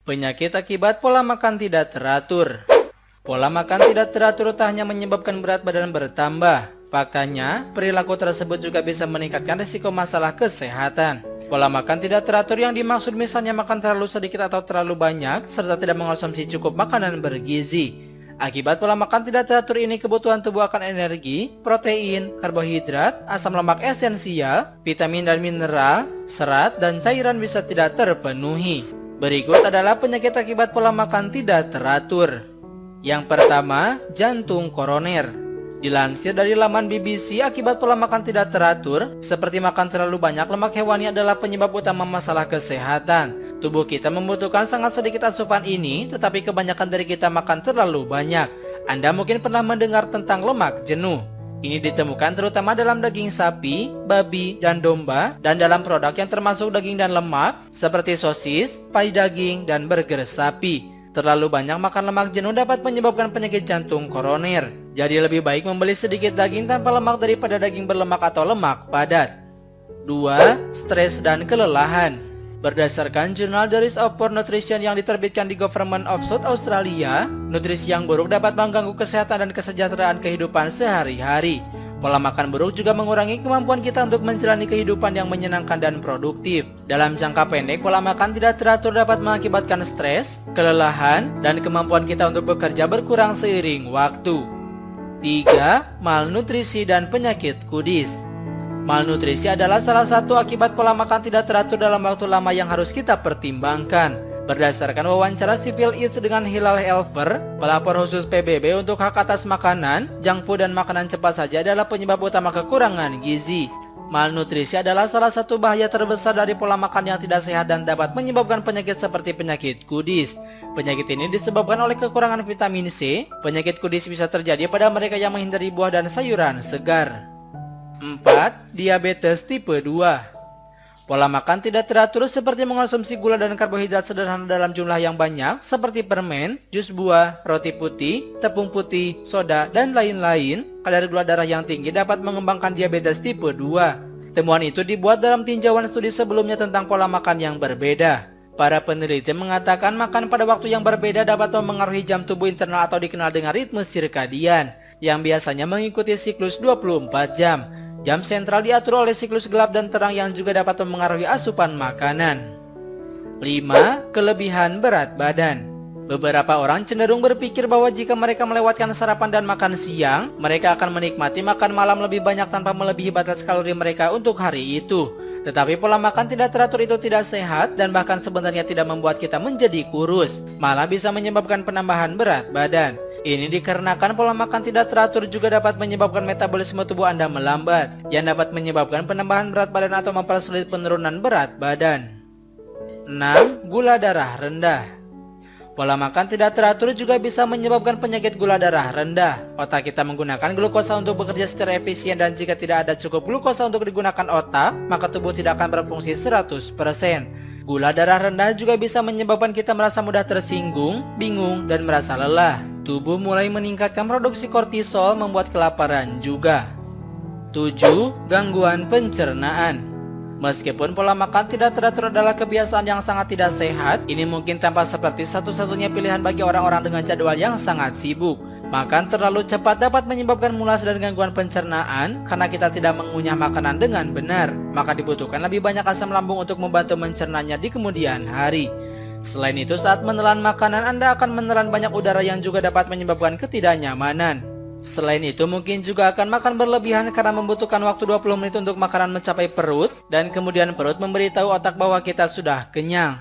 Penyakit akibat pola makan tidak teratur. Pola makan tidak teratur tak hanya menyebabkan berat badan bertambah. Faktanya, perilaku tersebut juga bisa meningkatkan risiko masalah kesehatan. Pola makan tidak teratur yang dimaksud misalnya makan terlalu sedikit atau terlalu banyak, serta tidak mengonsumsi cukup makanan bergizi. Akibat pola makan tidak teratur ini, kebutuhan tubuh akan energi, protein, karbohidrat, asam lemak esensial, vitamin dan mineral, serat, dan cairan bisa tidak terpenuhi. Berikut adalah penyakit akibat pola makan tidak teratur. Yang pertama, jantung koroner. Dilansir dari laman BBC, akibat pola makan tidak teratur, seperti makan terlalu banyak lemak hewani adalah penyebab utama masalah kesehatan. Tubuh kita membutuhkan sangat sedikit asupan ini, tetapi kebanyakan dari kita makan terlalu banyak. Anda mungkin pernah mendengar tentang lemak jenuh. Ini ditemukan terutama dalam daging sapi, babi, dan domba, dan dalam produk yang termasuk daging dan lemak, seperti sosis, pai daging, dan burger sapi. Terlalu banyak makan lemak jenuh dapat menyebabkan penyakit jantung koroner. Jadi lebih baik membeli sedikit daging tanpa lemak daripada daging berlemak atau lemak padat. 2. Stres dan kelelahan. Berdasarkan jurnal The Risk of Poor Nutrition yang diterbitkan di Government of South Australia, nutrisi yang buruk dapat mengganggu kesehatan dan kesejahteraan kehidupan sehari-hari. Pola makan buruk juga mengurangi kemampuan kita untuk menjalani kehidupan yang menyenangkan dan produktif. Dalam jangka pendek, pola makan tidak teratur dapat mengakibatkan stres, kelelahan, dan kemampuan kita untuk bekerja berkurang seiring waktu. 3. Malnutrisi dan penyakit kudis. Malnutrisi adalah salah satu akibat pola makan tidak teratur dalam waktu lama yang harus kita pertimbangkan. Berdasarkan wawancara Civil Eats dengan Hilal Helfer, pelapor khusus PBB untuk hak atas makanan, junk food dan makanan cepat saja adalah penyebab utama kekurangan gizi. Malnutrisi adalah salah satu bahaya terbesar dari pola makan yang tidak sehat dan dapat menyebabkan penyakit seperti penyakit kudis. Penyakit ini disebabkan oleh kekurangan vitamin C. Penyakit kudis bisa terjadi pada mereka yang menghindari buah dan sayuran segar. 4. Diabetes tipe 2. Pola makan tidak teratur seperti mengonsumsi gula dan karbohidrat sederhana dalam jumlah yang banyak seperti permen, jus buah, roti putih, tepung putih, soda, dan lain-lain. Kadar gula darah yang tinggi dapat mengembangkan diabetes tipe 2. Temuan itu dibuat dalam tinjauan studi sebelumnya tentang pola makan yang berbeda. Para peneliti mengatakan makan pada waktu yang berbeda dapat memengaruhi jam tubuh internal atau dikenal dengan ritme sirkadian, yang biasanya mengikuti siklus 24 jam. Jam sentral diatur oleh siklus gelap dan terang yang juga dapat memengaruhi asupan makanan. 5. Kelebihan berat badan. Beberapa orang cenderung berpikir bahwa jika mereka melewatkan sarapan dan makan siang, mereka akan menikmati makan malam lebih banyak tanpa melebihi batas kalori mereka untuk hari itu. Tetapi pola makan tidak teratur itu tidak sehat dan bahkan sebenarnya tidak membuat kita menjadi kurus, malah bisa menyebabkan penambahan berat badan. Ini dikarenakan pola makan tidak teratur juga dapat menyebabkan metabolisme tubuh Anda melambat, yang dapat menyebabkan penambahan berat badan atau mempersulit penurunan berat badan. 6. Gula darah rendah. Pola makan tidak teratur juga bisa menyebabkan penyakit gula darah rendah. Otak kita menggunakan glukosa untuk bekerja secara efisien dan jika tidak ada cukup glukosa untuk digunakan otak, maka tubuh tidak akan berfungsi 100%. Gula darah rendah juga bisa menyebabkan kita merasa mudah tersinggung, bingung, dan merasa lelah. Tubuh mulai meningkatkan produksi kortisol, membuat kelaparan juga. 7. Gangguan pencernaan. Meskipun pola makan tidak teratur adalah kebiasaan yang sangat tidak sehat, ini mungkin tampak seperti satu-satunya pilihan bagi orang-orang dengan jadwal yang sangat sibuk. Makan terlalu cepat dapat menyebabkan mulas dan gangguan pencernaan karena kita tidak mengunyah makanan dengan benar. Maka dibutuhkan lebih banyak asam lambung untuk membantu mencernanya di kemudian hari. Selain itu, saat menelan makanan, Anda akan menelan banyak udara yang juga dapat menyebabkan ketidaknyamanan. Selain itu, mungkin juga akan makan berlebihan karena membutuhkan waktu 20 menit untuk makanan mencapai perut, dan kemudian perut memberitahu otak bahwa kita sudah kenyang.